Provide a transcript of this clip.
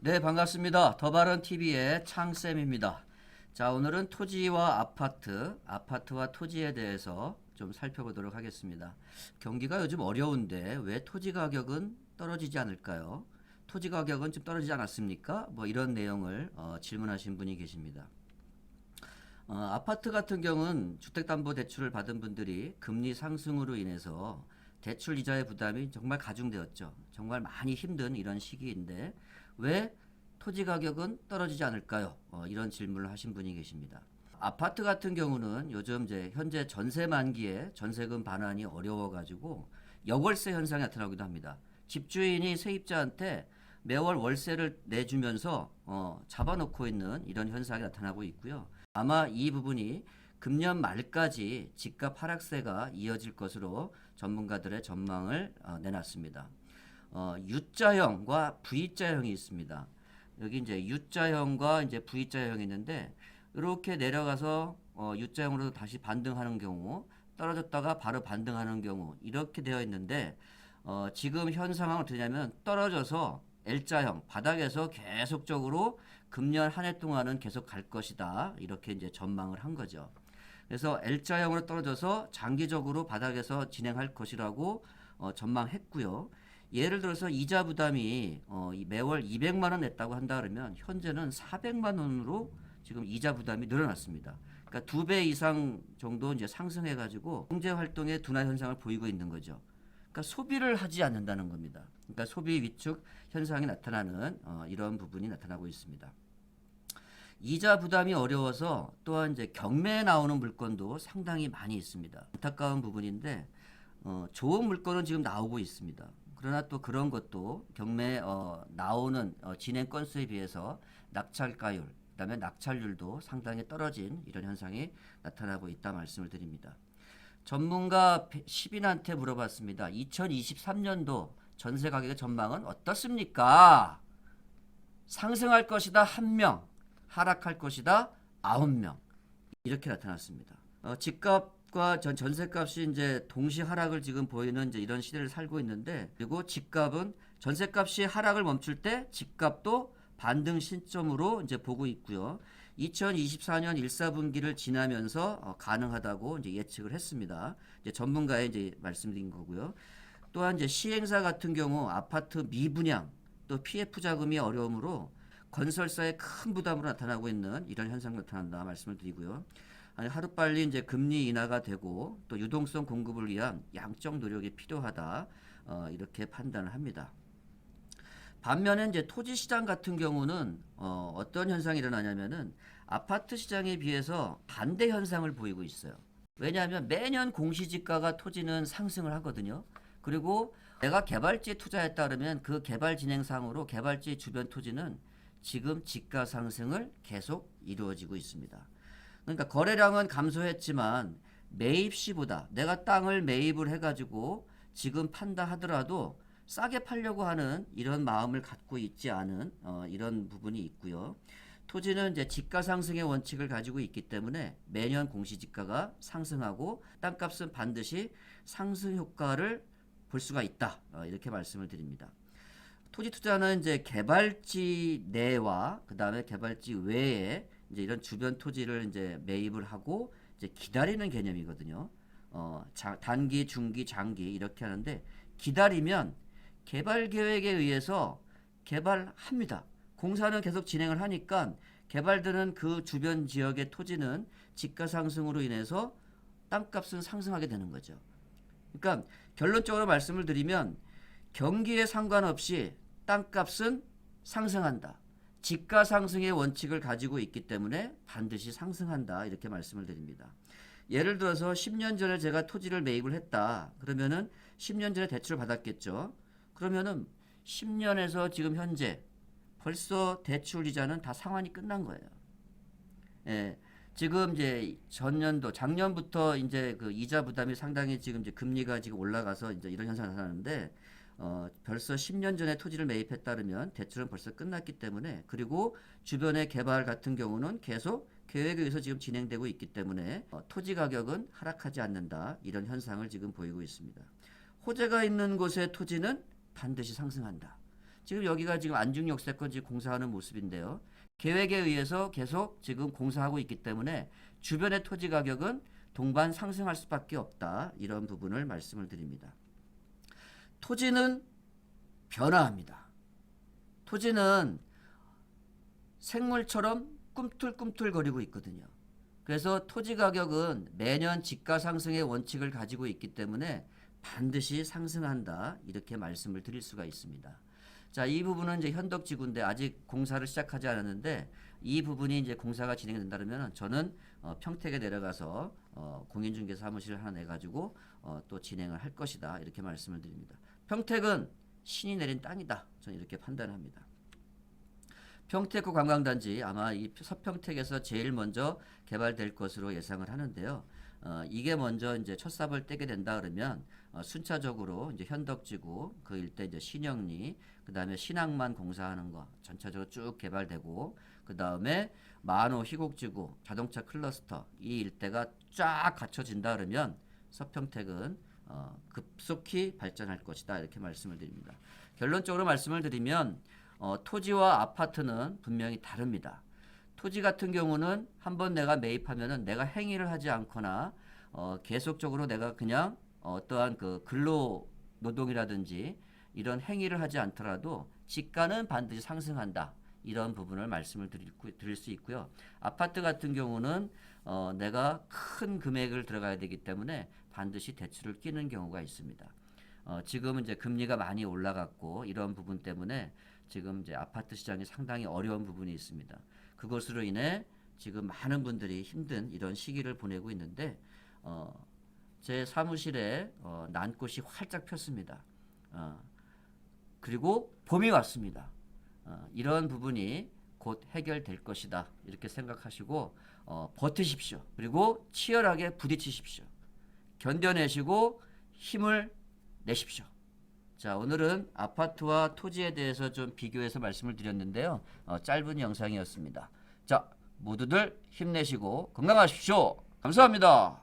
네, 반갑습니다. 더바른 TV의 창쌤입니다. 자, 오늘은 토지와 아파트와 토지에 대해서 좀 살펴보도록 하겠습니다. 경기가 요즘 어려운데 왜 토지 가격은 떨어지지 않을까요? 토지 가격은 좀 떨어지지 않았습니까? 뭐 이런 내용을 질문하신 분이 계십니다. 아파트 같은 경우는 주택담보대출을 받은 분들이 금리 상승으로 인해서 대출 이자의 부담이 정말 가중되었죠. 정말 많이 힘든 이런 시기인데 왜 토지 가격은 떨어지지 않을까요? 이런 질문을 하신 분이 계십니다. 아파트 같은 경우는 요즘 이제 현재 전세 만기에 전세금 반환이 어려워가지고 역월세 현상이 나타나기도 합니다. 집주인이 세입자한테 매월 월세를 내주면서 잡아놓고 있는 이런 현상이 나타나고 있고요. 아마 이 부분이 금년 말까지 집값 하락세가 이어질 것으로 전문가들의 전망을 내놨습니다. U자형과 V자형이 있습니다. 여기 이제 U자형과 이제 V자형이 있는데 이렇게 내려가서 U자형으로 다시 반등하는 경우, 떨어졌다가 바로 반등하는 경우 이렇게 되어 있는데 지금 현 상황은 어떻게 되냐면 떨어져서 L자형 바닥에서 계속적으로 금년 한 해 동안은 계속 갈 것이다. 이렇게 이제 전망을 한 거죠. 그래서 L자형으로 떨어져서 장기적으로 바닥에서 진행할 것이라고 전망했고요. 예를 들어서 이자 부담이 매월 200만 원 냈다고 한다 그러면 현재는 400만 원으로 지금 이자 부담이 늘어났습니다. 그러니까 2배 이상 정도 이제 상승해 가지고 경제 활동의 둔화 현상을 보이고 있는 거죠. 그러니까 소비를 하지 않는다는 겁니다. 그러니까 소비 위축 현상이 나타나는 이런 부분이 나타나고 있습니다. 이자 부담이 어려워서 또한 이제 경매에 나오는 물건도 상당히 많이 있습니다. 안타까운 부분인데 좋은 물건은 지금 나오고 있습니다. 그러나 또 그런 것도 경매에 나오는 진행 건수에 비해서 낙찰가율, 그다음에 낙찰률도 상당히 떨어진 이런 현상이 나타나고 있다 말씀을 드립니다. 전문가 10인한테 물어봤습니다. 2023년도 전세 가격의 전망은 어떻습니까? 상승할 것이다 1명, 하락할 것이다 9명. 이렇게 나타났습니다. 집값과 전세값이 이제 동시 하락을 지금 보이는 이제 이런 시대를 살고 있는데, 그리고 집값은 전세값이 하락을 멈출 때 집값도 반등 신점으로 이제 보고 있고요. 2024년 1, 4분기를 지나면서 가능하다고 이제 예측을 했습니다. 이제 전문가의 이제 말씀드린 거고요. 또한 이제 시행사 같은 경우 아파트 미분양 또 PF 자금이 어려움으로 건설사에 큰 부담으로 나타나고 있는 이런 현상 나타난다 말씀을 드리고요. 하루빨리 이제 금리 인하가 되고 또 유동성 공급을 위한 양적 노력이 필요하다 이렇게 판단을 합니다. 반면에 이제 토지 시장 같은 경우는 어떤 현상이 일어나냐면은 아파트 시장에 비해서 반대 현상을 보이고 있어요. 왜냐하면 매년 공시지가가 토지는 상승을 하거든요. 그리고 내가 개발지에 투자했다 그러면 그 개발 진행상으로 개발지 주변 토지는 지금 지가 상승을 계속 이루어지고 있습니다. 그러니까 거래량은 감소했지만 매입 시보다 내가 땅을 매입을 해가지고 지금 판다 하더라도 싸게 팔려고 하는 이런 마음을 갖고 있지 않은 이런 부분이 있고요. 토지는 이제 지가 상승의 원칙을 가지고 있기 때문에 매년 공시지가가 상승하고 땅값은 반드시 상승 효과를 볼 수가 있다. 이렇게 말씀을 드립니다. 토지 투자는 이제 개발지 내와 그다음에 개발지 외에 이제 이런 주변 토지를 이제 매입을 하고 이제 기다리는 개념이거든요. 단기, 중기, 장기 이렇게 하는데 기다리면 개발 계획에 의해서 개발합니다. 공사는 계속 진행을 하니까 개발되는 그 주변 지역의 토지는 지가 상승으로 인해서 땅값은 상승하게 되는 거죠. 그러니까 결론적으로 말씀을 드리면 경기에 상관없이 땅값은 상승한다. 지가 상승의 원칙을 가지고 있기 때문에 반드시 상승한다. 이렇게 말씀을 드립니다. 예를 들어서 10년 전에 제가 토지를 매입을 했다. 그러면은 10년 전에 대출을 받았겠죠. 그러면은 10년에서 지금 현재 벌써 대출 이자는 다 상환이 끝난 거예요. 예. 지금 이제 작년부터 이제 그 이자 부담이 상당히 지금 이제 금리가 지금 올라가서 이제 이런 현상이 나타나는데 벌써 10년 전에 토지를 매입했다 그러면 대출은 벌써 끝났기 때문에, 그리고 주변의 개발 같은 경우는 계속 계획에 의해서 지금 진행되고 있기 때문에 토지 가격은 하락하지 않는다. 이런 현상을 지금 보이고 있습니다. 호재가 있는 곳의 토지는 반드시 상승한다. 지금 여기가 지금 안중역세권 지금 공사하는 모습인데요. 계획에 의해서 계속 지금 공사하고 있기 때문에 주변의 토지 가격은 동반 상승할 수밖에 없다. 이런 부분을 말씀을 드립니다. 토지는 변화합니다. 토지는 생물처럼 꿈틀꿈틀거리고 있거든요. 그래서 토지 가격은 매년 지가 상승의 원칙을 가지고 있기 때문에 반드시 상승한다. 이렇게 말씀을 드릴 수가 있습니다. 자, 이 부분은 이제 현덕지구인데 아직 공사를 시작하지 않았는데 이 부분이 이제 공사가 진행된다면 저는 평택에 내려가서 공인중개 사무실을 하나 내가지고 또 진행을 할 것이다. 이렇게 말씀을 드립니다. 평택은 신이 내린 땅이다. 저는 이렇게 판단합니다. 평택구 관광단지 아마 이 서평택에서 제일 먼저 개발될 것으로 예상을 하는데요. 이게 먼저 이제 첫 삽을 떼게 된다 그러면 순차적으로 이제 현덕지구 그 일대 이제 신영리 그다음에 신항만 공사하는 거 전체적으로 쭉 개발되고 그다음에 만호 희곡지구 자동차 클러스터 이 일대가 쫙 갖춰진다 그러면 서평택은 급속히 발전할 것이다 이렇게 말씀을 드립니다. 결론적으로 말씀을 드리면 토지와 아파트는 분명히 다릅니다. 토지 같은 경우는 한번 내가 매입하면은 내가 행위를 하지 않거나 계속적으로 내가 그냥 어떠한 그 근로 노동이라든지 이런 행위를 하지 않더라도 지가는 반드시 상승한다. 이런 부분을 말씀을 드릴 수 있고요. 아파트 같은 경우는 내가 큰 금액을 들어가야 되기 때문에 반드시 대출을 끼는 경우가 있습니다. 지금은 이제 금리가 많이 올라갔고 이런 부분 때문에 지금 이제 아파트 시장이 상당히 어려운 부분이 있습니다. 그것으로 인해 지금 많은 분들이 힘든 이런 시기를 보내고 있는데 제 사무실에 난꽃이 활짝 폈습니다. 그리고 봄이 왔습니다. 이런 부분이 곧 해결될 것이다. 이렇게 생각하시고 버티십시오. 그리고 치열하게 부딪히십시오. 견뎌내시고 힘을 내십시오. 자, 오늘은 아파트와 토지에 대해서 좀 비교해서 말씀을 드렸는데요. 짧은 영상이었습니다. 자, 모두들 힘내시고 건강하십시오. 감사합니다.